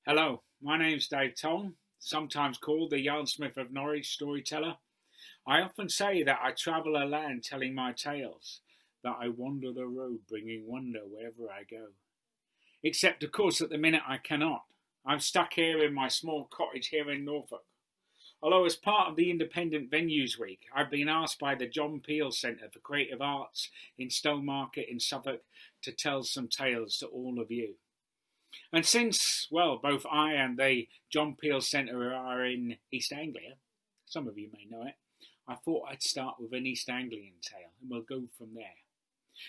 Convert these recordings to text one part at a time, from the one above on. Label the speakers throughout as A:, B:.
A: Hello, my name's Dave Tonge, sometimes called the Yarnsmith of Norwich storyteller. I often say that I travel a land telling my tales, that I wander the road bringing wonder wherever I go. Except, of course, at the minute I cannot. I'm stuck here in my small cottage here in Norfolk. Although, as part of the Independent Venues Week, I've been asked by the John Peel Centre for Creative Arts in Stowmarket in Suffolk to tell some tales to all of you. And since, well, both I and the John Peel Centre are in East Anglia, some of you may know it, I thought I'd start with an East Anglian tale and we'll go from there.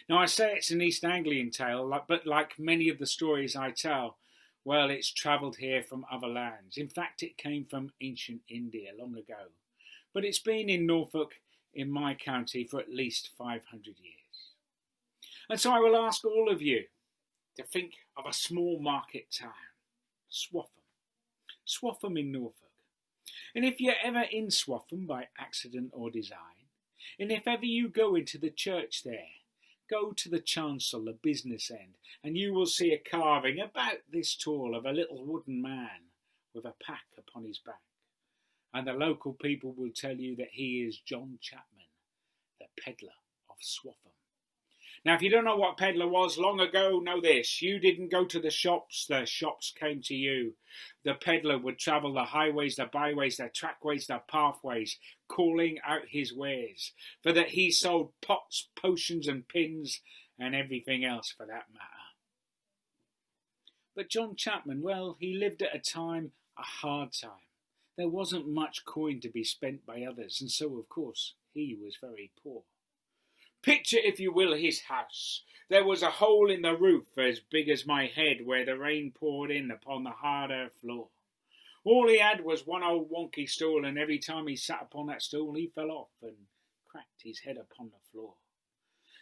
A: Now, I say it's an East Anglian tale, but like many of the stories I tell, well, it's travelled here from other lands. In fact, it came from ancient India long ago. But it's been in Norfolk, in my county, for at least 500 years. And so I will ask all of you to think of a small market town, Swaffham in Norfolk. And if you're ever in Swaffham by accident or design, and if ever you go into the church there, go to the chancel, the business end, and you will see a carving about this tall of a little wooden man with a pack upon his back. And the local people will tell you that he is John Chapman, the pedlar of Swaffham. Now, if you don't know what peddler was long ago, know this. You didn't go to the shops came to you. The peddler would travel the highways, the byways, the trackways, the pathways, calling out his wares, for that he sold pots, potions and pins, and everything else for that matter. But John Chapman, well, he lived at a hard time. There wasn't much coin to be spent by others, and so, of course, he was very poor. Picture, if you will, his house. There was a hole in the roof as big as my head where the rain poured in upon the hard earth floor. All he had was one old wonky stool, and every time he sat upon that stool he fell off and cracked his head upon the floor.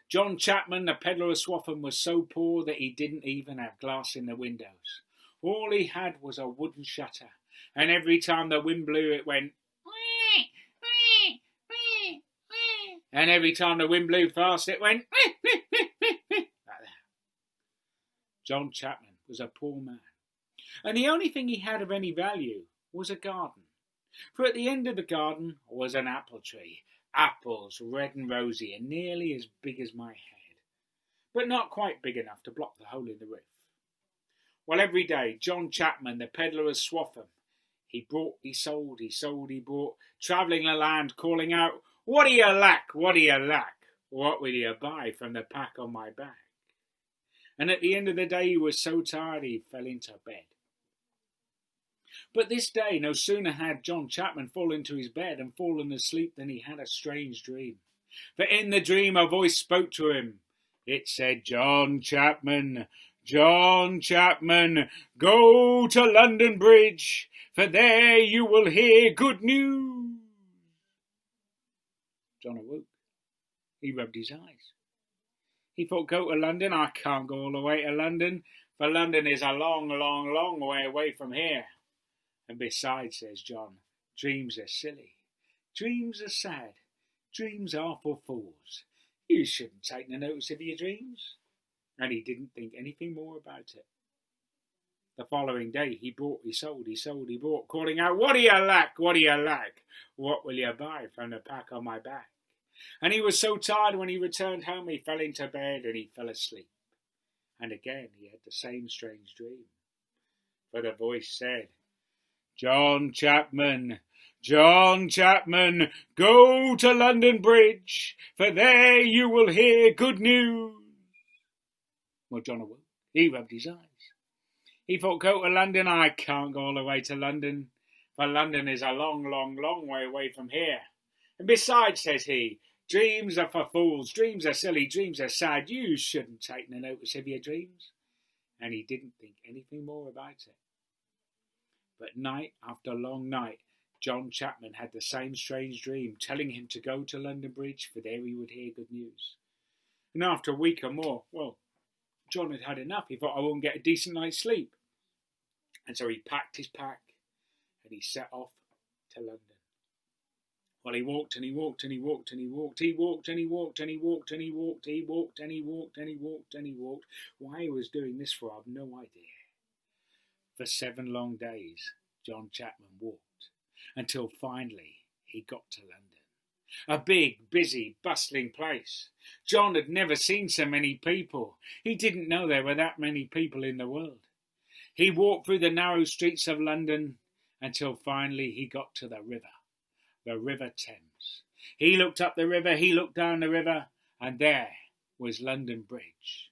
A: John Chapman, the pedlar of Swaffham, was so poor that he didn't even have glass in the windows. All he had was a wooden shutter, and every time the wind blew it went, and every time the wind blew fast, it went like that. John Chapman was a poor man, and the only thing he had of any value was a garden. For at the end of the garden was an apple tree, apples red and rosy and nearly as big as my head, but not quite big enough to block the hole in the roof. Well, every day, John Chapman, the pedlar of Swaffham, he brought, he sold, he bought, travelling the land, calling out, "What do you lack? What do you lack? What will you buy from the pack on my back?" And at the end of the day he was so tired he fell into bed. But this day no sooner had John Chapman fallen into his bed and fallen asleep than he had a strange dream. For in the dream a voice spoke to him. It said, "John Chapman, John Chapman, go to London Bridge, for there you will hear good news." John awoke. He rubbed his eyes. He thought, go to London? I can't go all the way to London, for London is a long, long, long way away from here. And besides, says John, dreams are silly. Dreams are sad. Dreams are for fools. You shouldn't take no notice of your dreams. And he didn't think anything more about it. The following day he bought, he sold, he bought, calling out, "What do you lack? What do you lack? What will you buy from the pack on my back?" And he was so tired when he returned home he fell into bed and he fell asleep. And again he had the same strange dream. For the voice said, "John Chapman, John Chapman, go to London Bridge, for there you will hear good news." Well, John awoke. He rubbed his eyes. He thought, go to London? I can't go all the way to London, for London is a long, long, long way away from here. And besides, says he, dreams are for fools, dreams are silly, dreams are sad. You shouldn't take no notice of your dreams. And he didn't think anything more about it. But night after long night, John Chapman had the same strange dream, telling him to go to London Bridge, for there he would hear good news. And after a week or more, well, John had had enough. He thought, I won't get a decent night's sleep. And so he packed his pack and he set off to London. Well, he walked and he walked and he walked and he walked. He walked and he walked and he walked and he walked. He walked and he walked and he walked and he walked. Why he was doing this for, I've no idea. For 7 long days John Chapman walked, until finally he got to London. A big, busy, bustling place. John had never seen so many people. He didn't know there were that many people in the world. He walked through the narrow streets of London until finally he got to the River Thames. He looked up the river, he looked down the river, and there was London Bridge.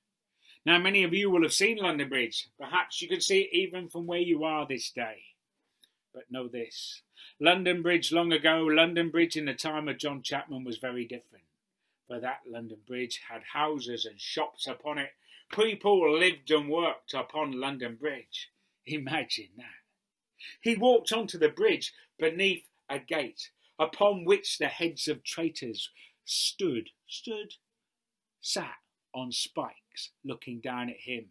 A: Now, many of you will have seen London Bridge. Perhaps you can see it even from where you are this day. But know this, London Bridge long ago, London Bridge in the time of John Chapman was very different. For that London Bridge had houses and shops upon it. People lived and worked upon London Bridge. Imagine that. He walked onto the bridge beneath a gate, upon which the heads of traitors sat on spikes, looking down at him.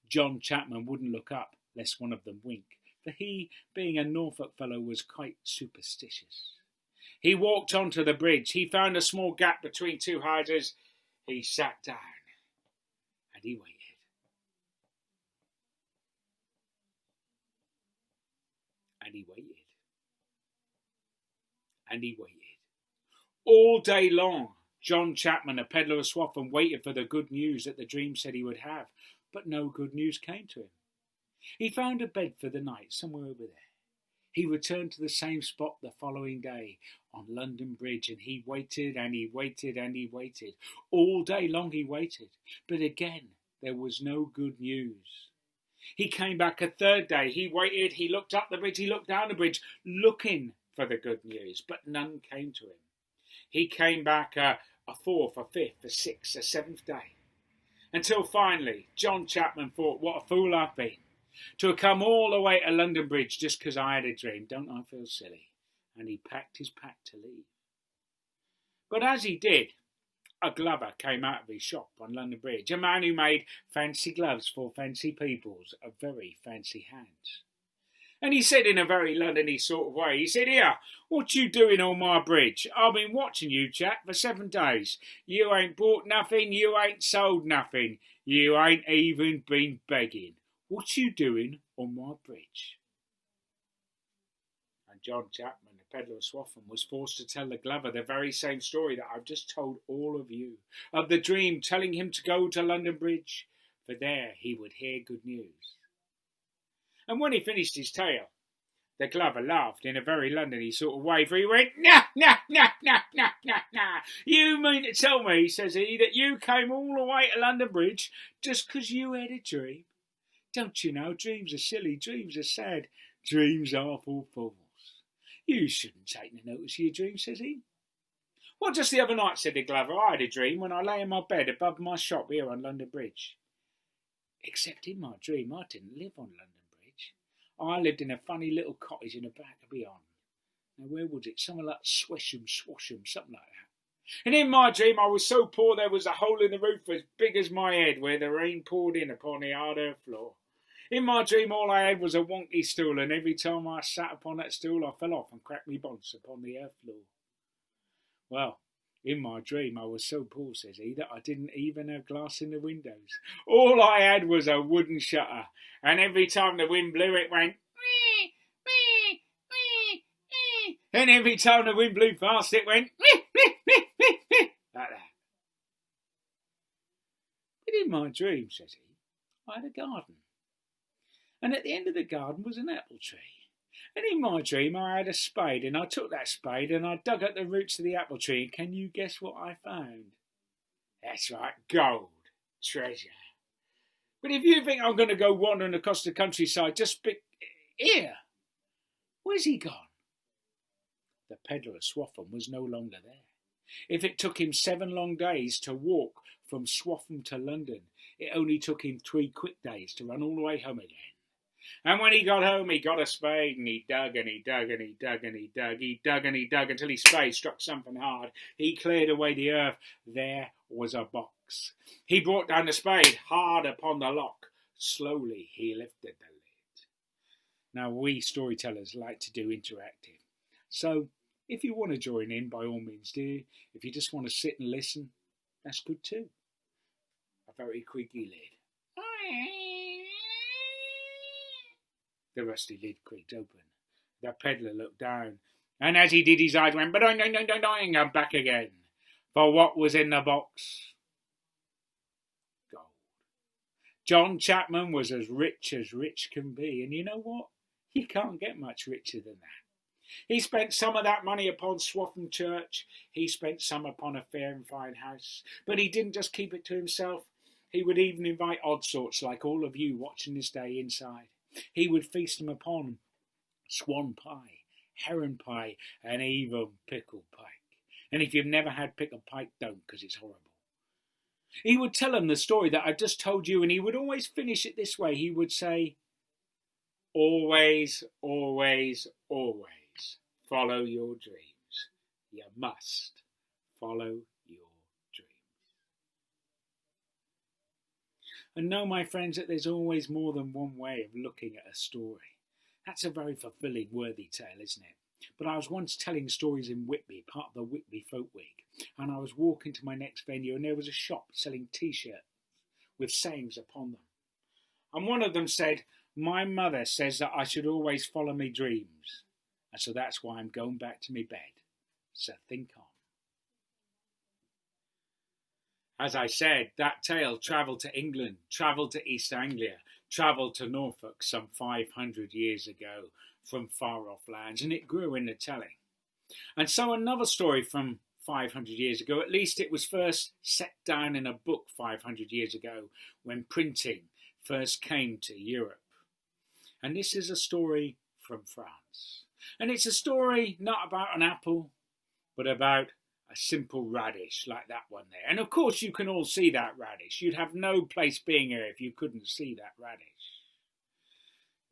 A: John Chapman wouldn't look up, lest one of them wink, for he, being a Norfolk fellow, was quite superstitious. He walked onto the bridge. He found a small gap between 2 houses. He sat down, and he waited. And he waited. And he waited. All day long, John Chapman, a peddler of Swaffham, waited for the good news that the dream said he would have, but no good news came to him. He found a bed for the night somewhere over there. He returned to the same spot the following day on London Bridge, and he waited and he waited and he waited. All day long he waited, but again there was no good news. He came back a third day. He waited, he looked up the bridge, he looked down the bridge, looking for the good news, but none came to him. He came back a 4th, a 5th, a 6th, a 7th day, until finally John Chapman thought, what a fool I've been to have come all the way to London Bridge just because I had a dream. Don't I feel silly? And he packed his pack to leave. But as he did, a glover came out of his shop on London Bridge, a man who made fancy gloves for fancy peoples of very fancy hands. And he said in a very Londony sort of way, he said, "Here, what you doing on my bridge? I've been watching you, chap, for 7 days. You ain't bought nothing, you ain't sold nothing, you ain't even been begging. What you doing on my bridge?" And John Chapman, the peddler of Swaffham, was forced to tell the glover the very same story that I've just told all of you, of the dream telling him to go to London Bridge, for there he would hear good news. And when he finished his tale, the glover laughed in a very Londony sort of way, for he went, "Nah, nah, nah, nah, nah, nah, nah. You mean to tell me," says he, "that you came all the way to London Bridge just 'cause you had a dream? Don't you know, dreams are silly, dreams are sad, dreams are for fools. You shouldn't take no notice of your dreams," says he. "Well, just the other night," said the glover, "I had a dream when I lay in my bed above my shop here on London Bridge. Except in my dream, I didn't live on London Bridge. I lived in a funny little cottage in the back of beyond. Now, where was it? Something like Swisham, Swasham, something like that. And in my dream, I was so poor there was a hole in the roof as big as my head where the rain poured in upon the hard earth floor. In my dream, all I had was a wonky stool, and every time I sat upon that stool, I fell off and cracked me bonds upon the earth floor. Well, in my dream, I was so poor," says he, "that I didn't even have glass in the windows. All I had was a wooden shutter, and every time the wind blew, it went wee, wee, wee, wee. And every time the wind blew fast, it went wee, wee, wee, wee, wee, like that. But in my dream," says he, "I had a garden. And at the end of the garden was an apple tree. And in my dream I had a spade, and I took that spade and I dug at the roots of the apple tree, and can you guess what I found? That's right, gold, treasure. But if you think I'm going to go wandering across the countryside just here, where's he gone?" The peddler of Swaffham was no longer there. If it took him 7 long days to walk from Swaffham to London, it only took him 3 quick days to run all the way home again. And when he got home, he got a spade, and he dug and he dug and he dug and he dug. He dug and he dug until his spade struck something hard. He cleared away the earth. There was a box. He brought down the spade hard upon the lock. Slowly he lifted the lid. Now, we storytellers like to do interactive. So, if you want to join in, by all means do. If you just want to sit and listen, that's good too. A very creaky lid. The rusty lid creaked open. The pedlar looked down, and as he did, his eyes went ba-doing, doing, doing, doing, and back again. For what was in the box? Gold. John Chapman was as rich can be, and you know what? You can't get much richer than that. He spent some of that money upon Swaffham Church. He spent some upon a fair and fine house. But he didn't just keep it to himself. He would even invite odd sorts like all of you watching this day inside. He would feast them upon swan pie, heron pie, and even pickled pike. And if you've never had pickled pike, don't, because it's horrible. He would tell them the story that I've just told you, and he would always finish it this way. He would say, always, always, always follow your dreams. You must follow your dreams. And know, my friends, that there's always more than one way of looking at a story. That's a very fulfilling, worthy tale, isn't it? But I was once telling stories in Whitby, part of the Whitby Folk Week, and I was walking to my next venue, and there was a shop selling T-shirts with sayings upon them. And one of them said, my mother says that I should always follow me dreams, and so that's why I'm going back to me bed. So think on. As I said, that tale travelled to England, travelled to East Anglia, travelled to Norfolk some 500 years ago from far-off lands, and it grew in the telling. And so another story from 500 years ago, at least it was first set down in a book 500 years ago when printing first came to Europe. And this is a story from France. And it's a story not about an apple, but about a simple radish like that one there. And of course you can all see that radish. You'd have no place being here if you couldn't see that radish.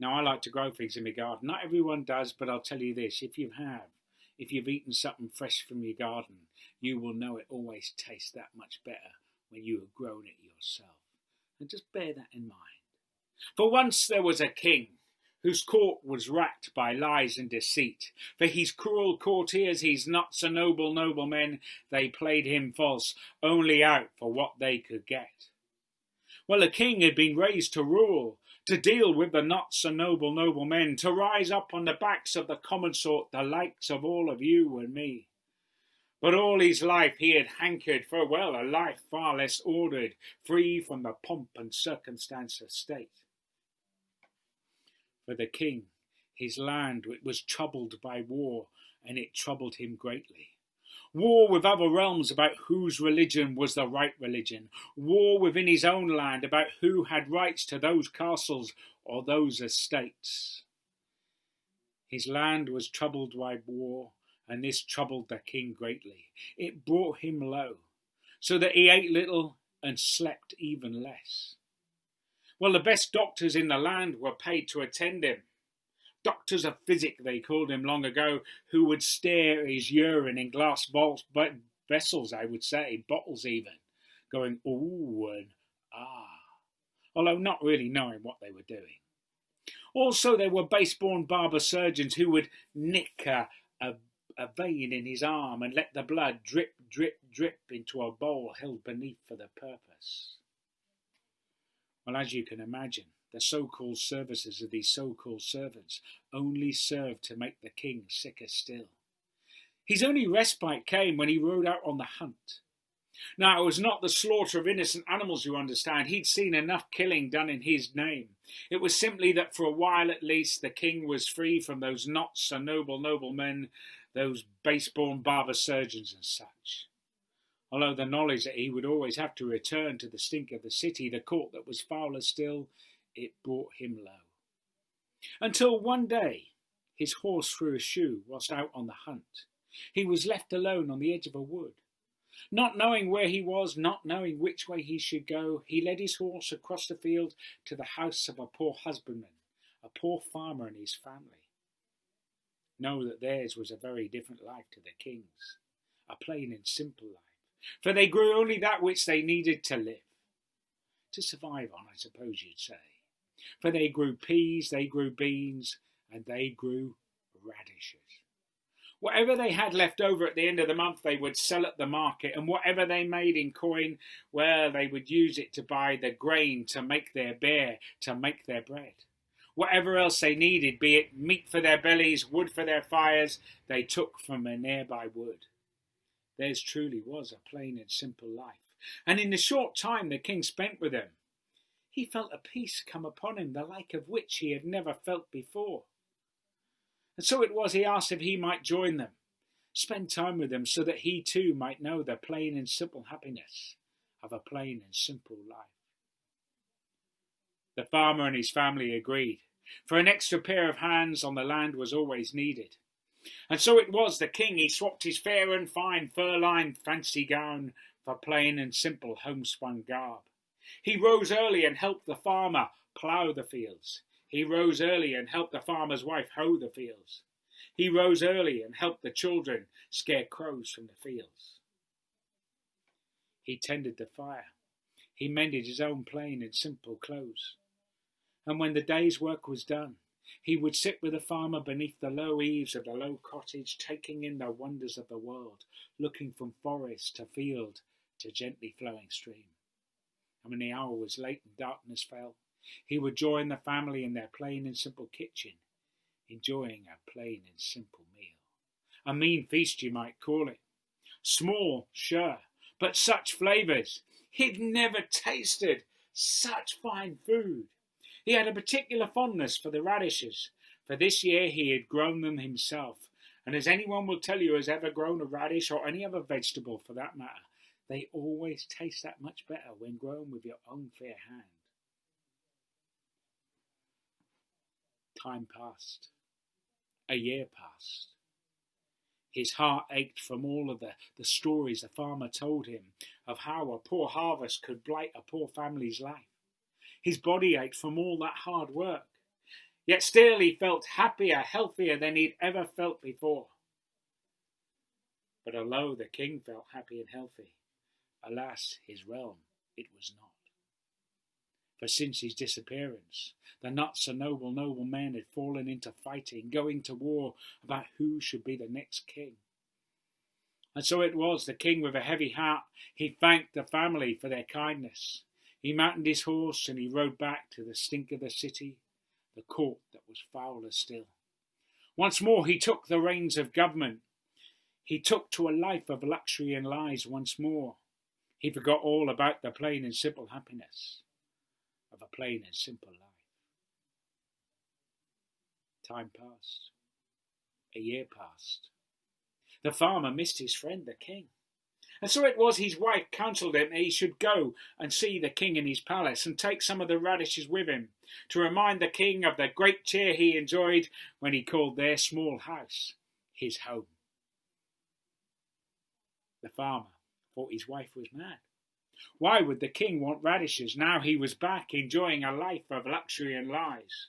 A: Now, I like to grow things in my garden. Not everyone does, but I'll tell you this. If you've eaten something fresh from your garden, you will know it always tastes that much better when you have grown it yourself. And just bear that in mind. For once there was a king whose court was racked by lies and deceit. For his cruel courtiers, his not so noble noblemen, they played him false, only out for what they could get. Well, the king had been raised to rule, to deal with the not so noble noblemen, to rise up on the backs of the common sort, the likes of all of you and me. But all his life he had hankered for, well, a life far less ordered, free from the pomp and circumstance of state. For the king, his land, it was troubled by war, and it troubled him greatly. War with other realms about whose religion was the right religion. War within his own land about who had rights to those castles or those estates. His land was troubled by war, and this troubled the king greatly. It brought him low, so that he ate little and slept even less. Well, the best doctors in the land were paid to attend him. Doctors of physic, they called him long ago, who would stare his urine in glass vessels, I would say, bottles even, going, ooh and ah, although not really knowing what they were doing. Also, there were base-born barber surgeons who would nick a vein in his arm and let the blood drip, drip, drip into a bowl held beneath for the purpose. Well, as you can imagine, the so-called services of these so-called servants only served to make the king sicker still. His only respite came when he rode out on the hunt. Now, it was not the slaughter of innocent animals, you understand. He'd seen enough killing done in his name. It was simply that for a while at least the king was free from those not so noble noblemen, those base-born barber surgeons and such. Although the knowledge that he would always have to return to the stink of the city, the court that was fouler still, it brought him low. Until one day his horse threw a shoe whilst out on the hunt. He was left alone on the edge of a wood. Not knowing where he was, not knowing which way he should go, he led his horse across the field to the house of a poor husbandman, a poor farmer and his family. Know that theirs was a very different life to the king's, a plain and simple life, for they grew only that which they needed to live. To survive on, I suppose you'd say. For they grew peas, they grew beans, and they grew radishes. Whatever they had left over at the end of the month they would sell at the market, and whatever they made in coin, well, they would use it to buy the grain to make their beer, to make their bread. Whatever else they needed, be it meat for their bellies, wood for their fires, they took from a nearby wood. Theirs truly was a plain and simple life, and in the short time the king spent with them, he felt a peace come upon him, the like of which he had never felt before. And so it was he asked if he might join them, spend time with them, so that he too might know the plain and simple happiness of a plain and simple life. The farmer and his family agreed, for an extra pair of hands on the land was always needed. And so it was the king, he swapped his fair and fine fur-lined fancy gown for plain and simple homespun garb. He rose early and helped the farmer plough the fields. He rose early and helped the farmer's wife hoe the fields. He rose early and helped the children scare crows from the fields. He tended the fire. He mended his own plain and simple clothes. And when the day's work was done, he would sit with the farmer beneath the low eaves of the low cottage, taking in the wonders of the world, looking from forest to field to gently flowing stream. And when the hour was late and darkness fell, he would join the family in their plain and simple kitchen, enjoying a plain and simple meal. A mean feast you might call it. Small, sure, but such flavours. He'd never tasted such fine food. He had a particular fondness for the radishes, for this year he had grown them himself, and as anyone will tell you who has ever grown a radish, or any other vegetable for that matter, they always taste that much better when grown with your own fair hand. Time passed. A year passed. His heart ached from all of the stories the farmer told him of how a poor harvest could blight a poor family's life. His body ached from all that hard work. Yet still he felt happier, healthier than he'd ever felt before. But although the king felt happy and healthy, alas, his realm, it was not. For since his disappearance, the not so noble men had fallen into fighting, going to war about who should be the next king. And so it was, the king with a heavy heart, he thanked the family for their kindness. He mounted his horse and he rode back to the stink of the city, the court that was fouler still. Once more he took the reins of government. He took to a life of luxury and lies once more. He forgot all about the plain and simple happiness of a plain and simple life. Time passed. A year passed. The farmer missed his friend, the king. And so it was his wife counselled him that he should go and see the king in his palace and take some of the radishes with him to remind the king of the great cheer he enjoyed when he called their small house his home. The farmer thought his wife was mad. Why would the king want radishes now he was back enjoying a life of luxury and lies?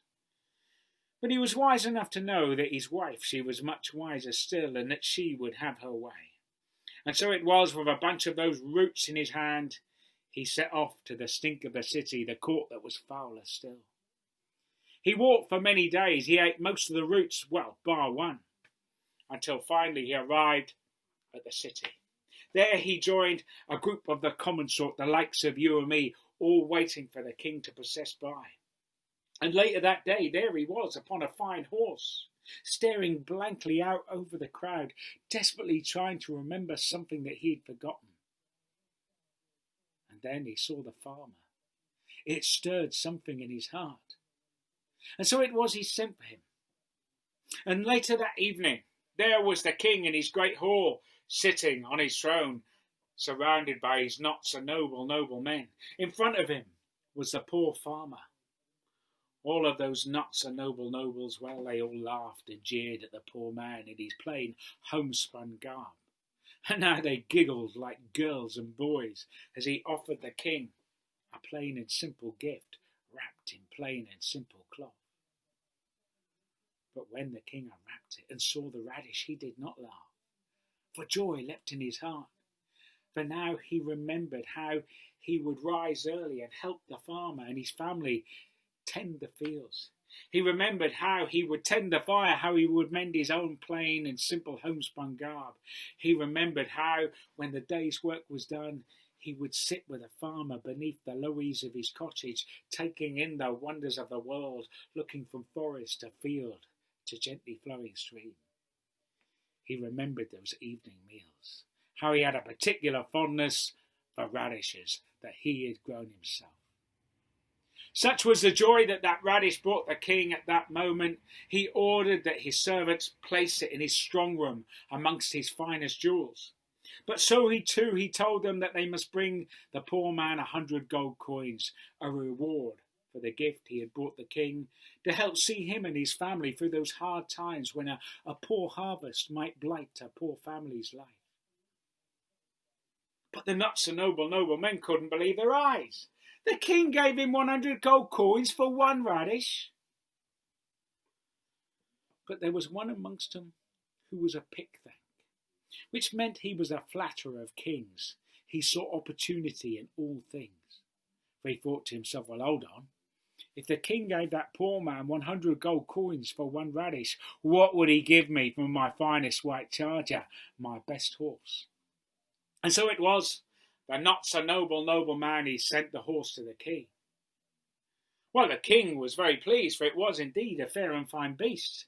A: But he was wise enough to know that his wife, she was much wiser still, and that she would have her way. And so it was, with a bunch of those roots in his hand, he set off to the stink of the city, the court that was fouler still. He walked for many days, he ate most of the roots, well, bar one, until finally he arrived at the city. There he joined a group of the common sort, the likes of you and me, all waiting for the king to process by. And later that day, there he was upon a fine horse, staring blankly out over the crowd, desperately trying to remember something that he'd forgotten. And then he saw the farmer. It stirred something in his heart. And so it was he sent for him. And later that evening, there was the king in his great hall, sitting on his throne, surrounded by his not so noble men. In front of him was the poor farmer. All of those not so nobles, well, they all laughed and jeered at the poor man in his plain homespun garb. And now they giggled like girls and boys as he offered the king a plain and simple gift wrapped in plain and simple cloth. But when the king unwrapped it and saw the radish, he did not laugh, for joy leapt in his heart. For now he remembered how he would rise early and help the farmer and his family tend the fields. He remembered how he would tend the fire, how he would mend his own plain and simple homespun garb. He remembered how, when the day's work was done, he would sit with a farmer beneath the low eaves of his cottage, taking in the wonders of the world, looking from forest to field to gently flowing stream. He remembered those evening meals, how he had a particular fondness for radishes that he had grown himself. Such was the joy that radish brought the king at that moment, he ordered that his servants place it in his strong room amongst his finest jewels. But so he told them that they must bring the poor man 100 gold coins, a reward for the gift he had brought the king, to help see him and his family through those hard times when a poor harvest might blight a poor family's life. But the not so noble men couldn't believe their eyes. The king gave him 100 gold coins for one radish. But there was one amongst them who was a pick-thank, which meant he was a flatterer of kings. He saw opportunity in all things. For he thought to himself, well, hold on. If the king gave that poor man 100 gold coins for one radish, what would he give me for my finest white charger, my best horse? And so it was, the not so noble man, he sent the horse to the king. Well, the king was very pleased, for it was indeed a fair and fine beast.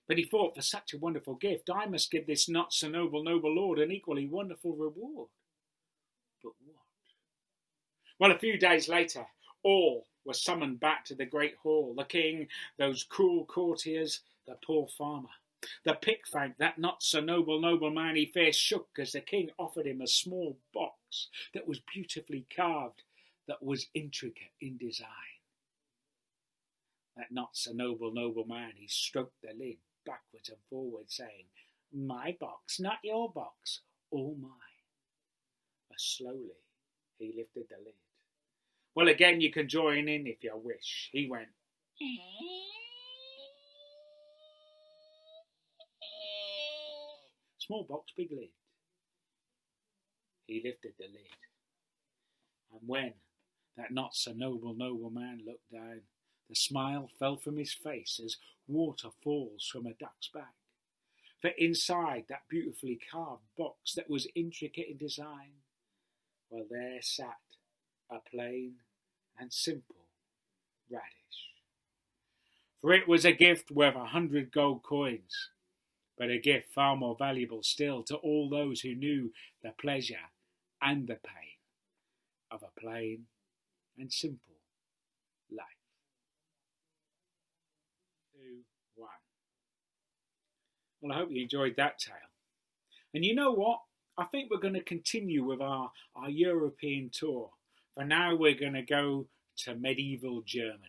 A: But he thought, for such a wonderful gift, I must give this not so noble lord an equally wonderful reward. But what? Well, a few days later, all were summoned back to the great hall. The king, those cruel courtiers, the poor farmer. The pick-thank, that not so noble man, he fair shook as the king offered him a small box that was beautifully carved, that was intricate in design. That not so noble man, he stroked the lid backwards and forwards, saying, my box, not your box, all mine. But slowly he lifted the lid. Well, again, you can join in if you wish. He went, small box, big lid. He lifted the lid. And when that not so noble man looked down, the smile fell from his face as water falls from a duck's back. For inside that beautifully carved box that was intricate in design, well, there sat a plain and simple radish. For it was a gift worth 100 gold coins, but a gift far more valuable still to all those who knew the pleasure and the pain of a plain and simple life. 2, 1. Well, I hope you enjoyed that tale. And you know what? I think we're going to continue with our European tour. For now, we're going to go to medieval Germany.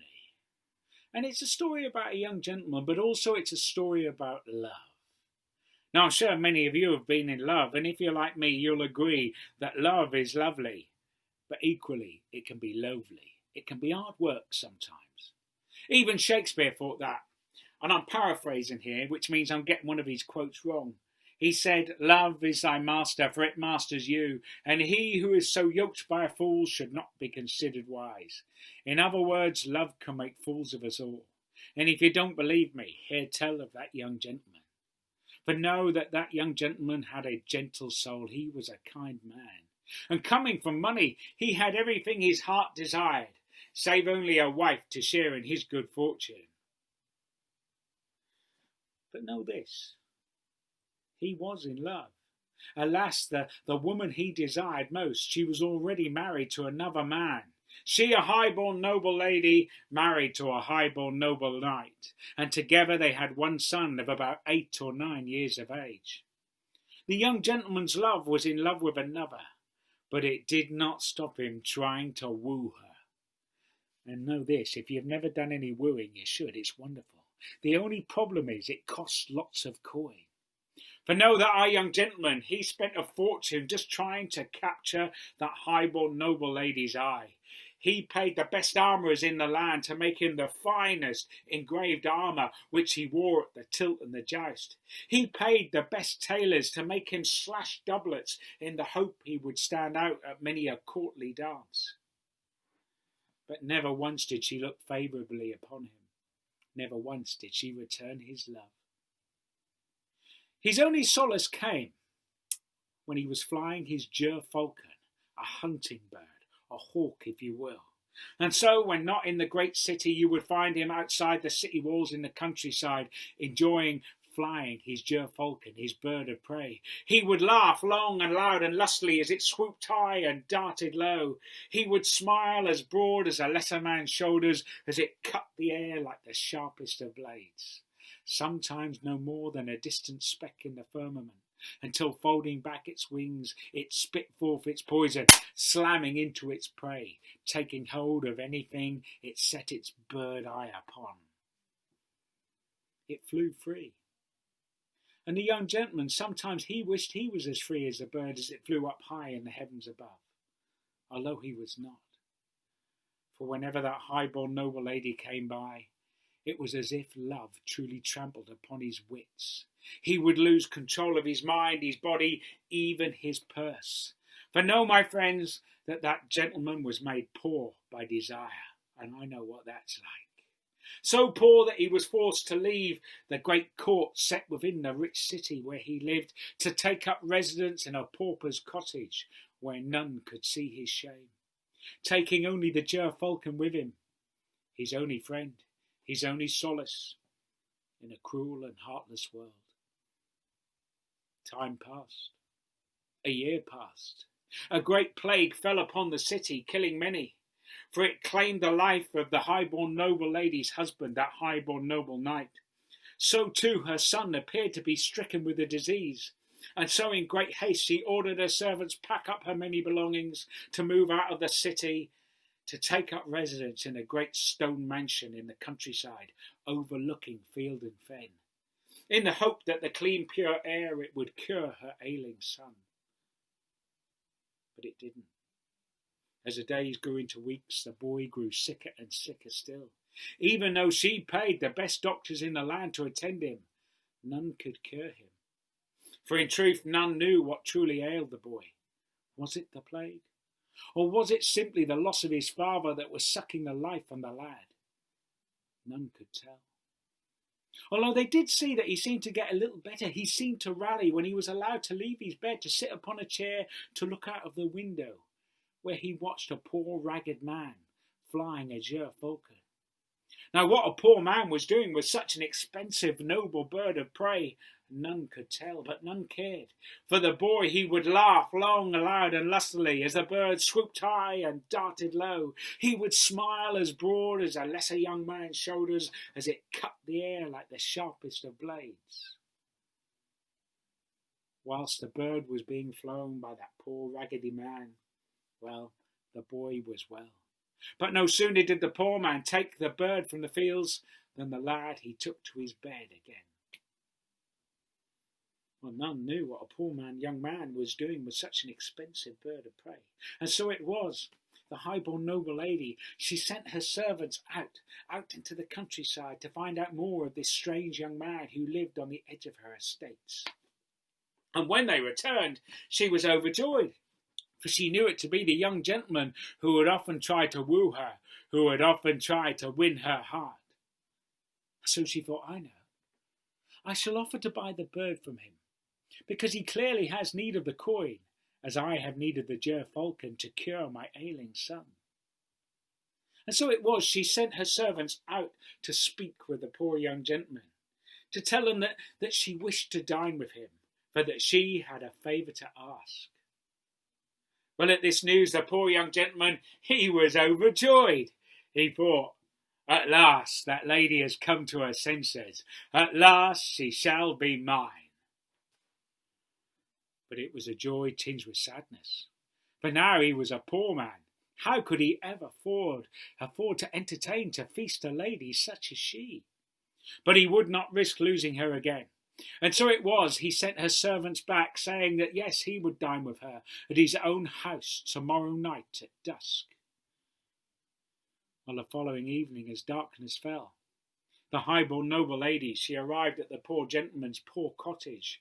A: And it's a story about a young gentleman, but also it's a story about love. Now, I'm sure many of you have been in love, and if you're like me, you'll agree that love is lovely, but equally, it can be loathly. It can be hard work sometimes. Even Shakespeare thought that. And I'm paraphrasing here, which means I'm getting one of his quotes wrong. He said, love is thy master, for it masters you, and he who is so yoked by a fool should not be considered wise. In other words, love can make fools of us all. And if you don't believe me, hear tell of that young gentleman. But know that that young gentleman had a gentle soul. He was a kind man. And coming from money, he had everything his heart desired, save only a wife to share in his good fortune. But know this, he was in love. Alas, the woman he desired most, she was already married to another man. She, a high-born noble lady, married to a high-born noble knight, and together they had one son of about 8 or 9 years of age. The young gentleman's love was in love with another, but it did not stop him trying to woo her. And know this, if you've never done any wooing, you should. It's wonderful. The only problem is it costs lots of coin. For know that our young gentleman, he spent a fortune just trying to capture that high-born noble lady's eye. He paid the best armourers in the land to make him the finest engraved armour which he wore at the tilt and the joust. He paid the best tailors to make him slashed doublets in the hope he would stand out at many a courtly dance. But never once did she look favourably upon him. Never once did she return his love. His only solace came when he was flying his falcon a hunting bird, a hawk if you will. And so, when not in the great city, you would find him outside the city walls in the countryside, enjoying flying his gerfalcon, his bird of prey. He would laugh long and loud and lustily as it swooped high and darted low. He would smile as broad as a lesser man's shoulders as it cut the air like the sharpest of blades, sometimes no more than a distant speck in the firmament, until folding back its wings, it spit forth its poison, slamming into its prey, taking hold of anything it set its bird eye upon. It flew free. And the young gentleman, sometimes he wished he was as free as the bird as it flew up high in the heavens above, although he was not. For whenever that high-born noble lady came by, it was as if love truly trampled upon his wits. He would lose control of his mind, his body, even his purse. For know, my friends, that gentleman was made poor by desire, and I know what that's like. So poor that he was forced to leave the great court set within the rich city where he lived, to take up residence in a pauper's cottage where none could see his shame, taking only the gerfalcon with him, his only friend, his only solace in a cruel and heartless world. Time passed. A year passed. A great plague fell upon the city, killing many, for it claimed the life of the high-born noble lady's husband, that high-born noble knight. So too her son appeared to be stricken with the disease, and so in great haste she ordered her servants pack up her many belongings, to move out of the city, to take up residence in a great stone mansion in the countryside, overlooking field and fen, in the hope that the clean pure air it would cure her ailing son. But it didn't. As the days grew into weeks, the boy grew sicker and sicker still. Even though she paid the best doctors in the land to attend him, none could cure him. For in truth, none knew what truly ailed the boy. Was it the plague? Or was it simply the loss of his father that was sucking the life from the lad? None could tell. Although they did see that he seemed to get a little better, he seemed to rally when he was allowed to leave his bed, to sit upon a chair, to look out of the window, where he watched a poor ragged man flying a gerfalcon. Now what a poor man was doing with such an expensive noble bird of prey, none could tell, but none cared. For the boy, he would laugh long, loud and lustily as the bird swooped high and darted low. He would smile as broad as a lesser young man's shoulders as it cut the air like the sharpest of blades. Whilst the bird was being flown by that poor raggedy man, well, the boy was well. But no sooner did the poor man take the bird from the fields than the lad he took to his bed again. Well, none knew what a poor young man was doing with such an expensive bird of prey. And so it was, the high-born noble lady, she sent her servants out into the countryside to find out more of this strange young man who lived on the edge of her estates. And when they returned, she was overjoyed, for she knew it to be the young gentleman who had often tried to woo her, who had often tried to win her heart. So she thought, I know. I shall offer to buy the bird from him, because he clearly has need of the coin, as I have need of the gerfalcon to cure my ailing son. And so it was she sent her servants out to speak with the poor young gentleman, to tell him that she wished to dine with him, for that she had a favour to ask. Well, at this news, the poor young gentleman, he was overjoyed. He thought, at last that lady has come to her senses. At last she shall be mine. But it was a joy tinged with sadness, for now he was a poor man. How could he ever afford to entertain, to feast a lady such as she? But he would not risk losing her again. And so it was he sent her servants back, saying that yes, he would dine with her at his own house tomorrow night at dusk. On the following evening, as darkness fell, the high-born noble lady, she arrived at the poor gentleman's poor cottage.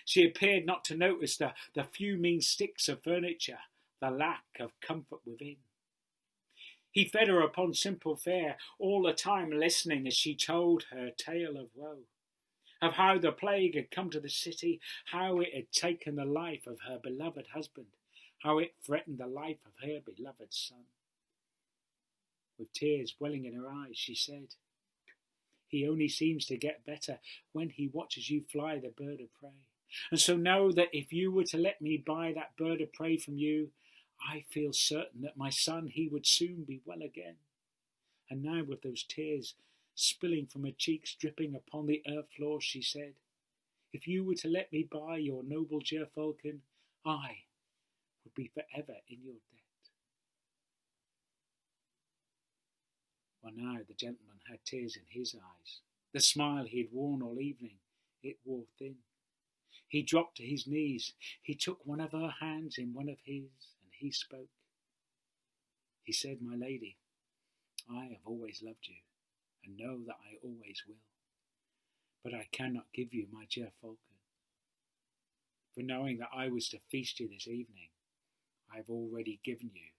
A: She appeared not to notice the few mean sticks of furniture, the lack of comfort within. He fed her upon simple fare, all the time listening as she told her tale of woe, of how the plague had come to the city, how it had taken the life of her beloved husband, how it threatened the life of her beloved son. With tears welling in her eyes, she said, "He only seems to get better when he watches you fly the bird of prey. And so know that if you were to let me buy that bird of prey from you, I feel certain that my son, he would soon be well again." And now, with those tears spilling from her cheeks, dripping upon the earth floor, she said, "If you were to let me buy your noble gerfalcon, I would be forever in your debt." Well, now the gentleman had tears in his eyes. The smile he had worn all evening, it wore thin. He dropped to his knees. He took one of her hands in one of his, and he spoke. He said, "My lady, I have always loved you, and know that I always will. But I cannot give you my gerfalcon. For knowing that I was to feast you this evening, I have already given you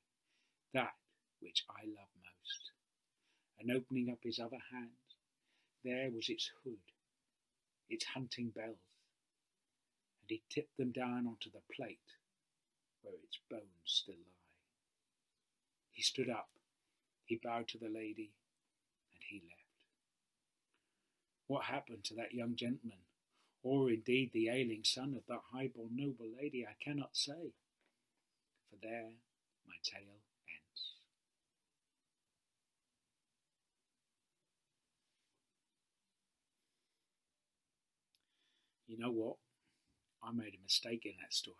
A: that which I love most." And opening up his other hand, there was its hood, its hunting bells, and he tipped them down onto the plate where its bones still lie. He stood up, he bowed to the lady, and he left. What happened to that young gentleman, or indeed the ailing son of that high-born noble lady, I cannot say, for there my tale ends. You know what? I made a mistake in that story.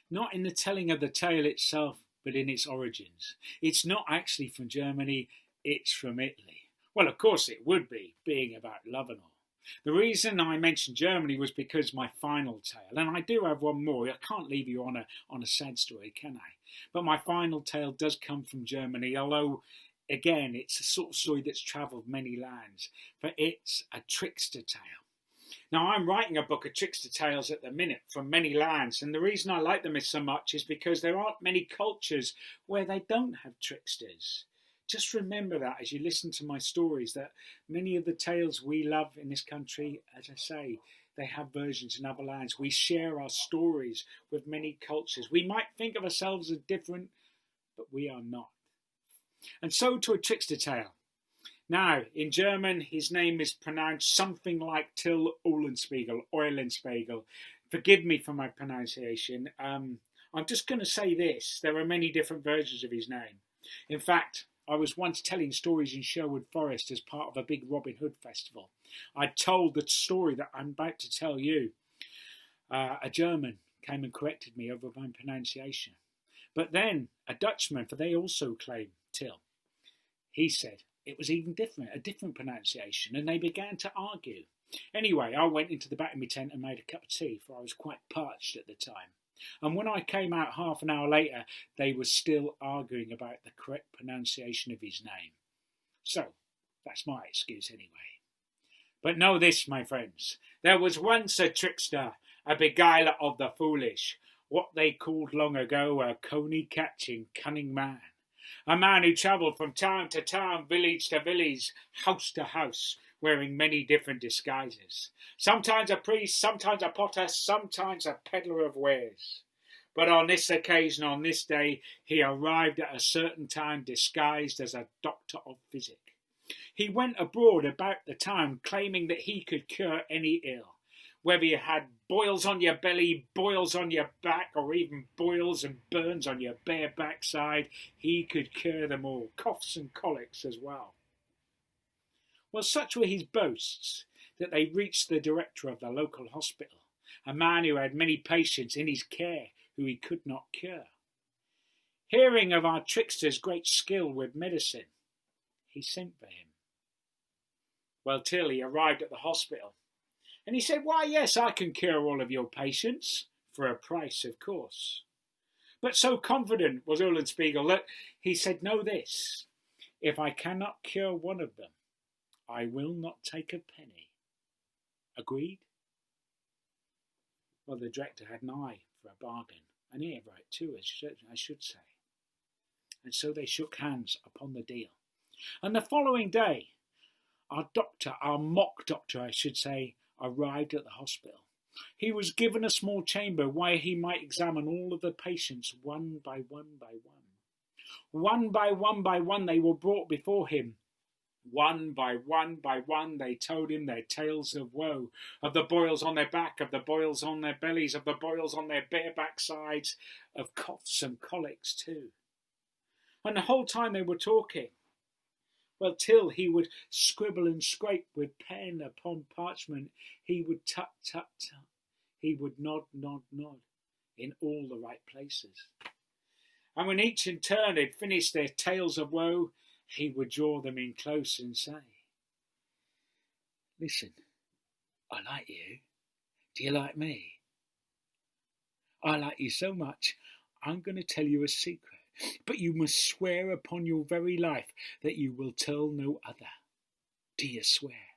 A: Not in the telling of the tale itself, but in its origins. It's not actually from Germany, it's from Italy. Well, of course it would be, being about love and all. The reason I mentioned Germany was because my final tale, and I do have one more, I can't leave you on a sad story, can I? But my final tale does come from Germany, although, again, it's a sort of story that's travelled many lands, for it's a trickster tale. Now, I'm writing a book of trickster tales at the minute from many lands, and the reason I like them so much is because there aren't many cultures where they don't have tricksters. Just remember that as you listen to my stories, that many of the tales we love in this country, as I say, they have versions in other lands. We share our stories with many cultures. We might think of ourselves as different, but we are not. And so to a trickster tale. Now, in German, his name is pronounced something like Till Eulenspiegel. Forgive me for my pronunciation. I'm just going to say this. There are many different versions of his name. In fact, I was once telling stories in Sherwood Forest as part of a big Robin Hood festival. I told the story that I'm about to tell you. A German came and corrected me over my pronunciation. But then a Dutchman, for they also claim Till, he said it was even different, a different pronunciation, and they began to argue. Anyway, I went into the back of my tent and made a cup of tea, for I was quite parched at the time. And when I came out half an hour later, they were still arguing about the correct pronunciation of his name. So, that's my excuse anyway. But know this, my friends, there was once a trickster, a beguiler of the foolish, what they called long ago a coney-catching cunning man. A man who travelled from town to town, village to village, house to house, wearing many different disguises. Sometimes a priest, sometimes a potter, sometimes a peddler of wares. But on this occasion, on this day, he arrived at a certain town disguised as a doctor of physic. He went abroad about the town, claiming that he could cure any ill. Whether you had boils on your belly, boils on your back, or even boils and burns on your bare backside, he could cure them all, coughs and colics as well. Well, such were his boasts that they reached the director of the local hospital, a man who had many patients in his care who he could not cure. Hearing of our trickster's great skill with medicine, he sent for him. Well, till he arrived at the hospital, and he said, "Why, yes, I can cure all of your patients, for a price, of course." But so confident was Eulenspiegel that he said, "Know this, if I cannot cure one of them, I will not take a penny." Agreed? Well, the director had an eye for a bargain, and ear right too, I should say. And so they shook hands upon the deal. And the following day, our doctor, our mock doctor, I should say, arrived at the hospital. He was given a small chamber where he might examine all of the patients one by one by one. One by one they were brought before him. One by one they told him their tales of woe, of the boils on their back, of the boils on their bellies, of the boils on their bare backsides, of coughs and colics too. And the whole time they were talking, well, till he would scribble and scrape with pen upon parchment, he would tut, tut, tut, he would nod, nod, nod, in all the right places. And when each in turn had finished their tales of woe, he would draw them in close and say, "Listen, I like you. Do you like me? I like you so much, I'm going to tell you a secret. But you must swear upon your very life that you will tell no other. Do you swear?"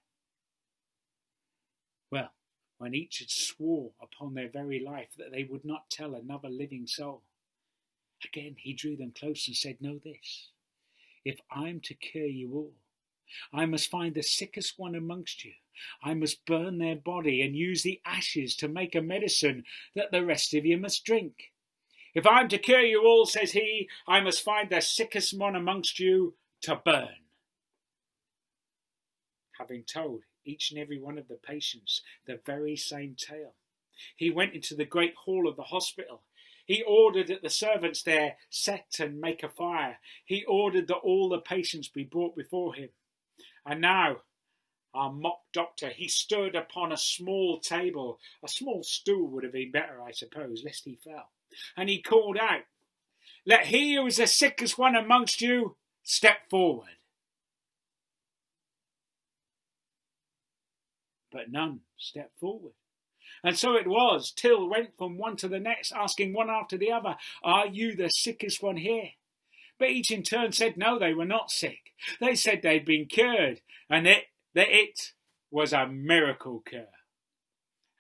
A: Well, when each had swore upon their very life that they would not tell another living soul, again he drew them close and said, "Know this, if I am to cure you all, I must find the sickest one amongst you. I must burn their body and use the ashes to make a medicine that the rest of you must drink. If I am to cure you all," says he, "I must find the sickest one amongst you to burn." Having told each and every one of the patients the very same tale, he went into the great hall of the hospital. He ordered that the servants there set and make a fire. He ordered that all the patients be brought before him. And now, our mock doctor, he stood upon a small table. A small stool would have been better, I suppose, lest he fell. And he called out, "Let he who is the sickest one amongst you step forward." But none stepped forward. And so it was, till went from one to the next, asking one after the other, "Are you the sickest one here?" But each in turn said no, they were not sick. They said they'd been cured, and it was a miracle cure.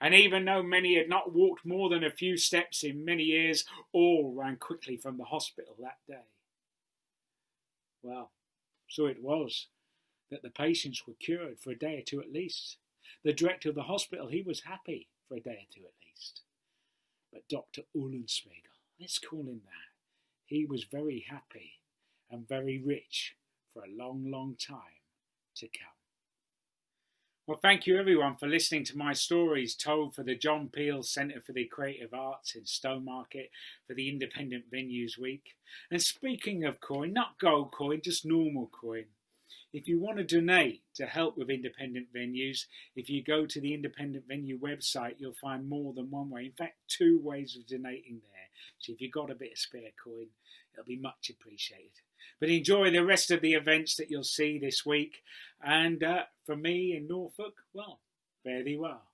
A: And even though many had not walked more than a few steps in many years, all ran quickly from the hospital that day. Well, so it was that the patients were cured for a day or two at least. The director of the hospital, he was happy for a day or two at least. But Dr. Eulenspiegel, let's call him that, he was very happy and very rich for a long, long time to come. Well, thank you everyone for listening to my stories told for the John Peel Centre for the Creative Arts in Stowmarket for the Independent Venues Week. And speaking of coin, not gold coin, just normal coin. If you want to donate to help with independent venues, if you go to the Independent Venue website, you'll find more than one way. In fact, 2 ways of donating there. So if you've got a bit of spare coin, it'll be much appreciated. But enjoy the rest of the events that you'll see this week. And from me in Norfolk, well, fare thee well.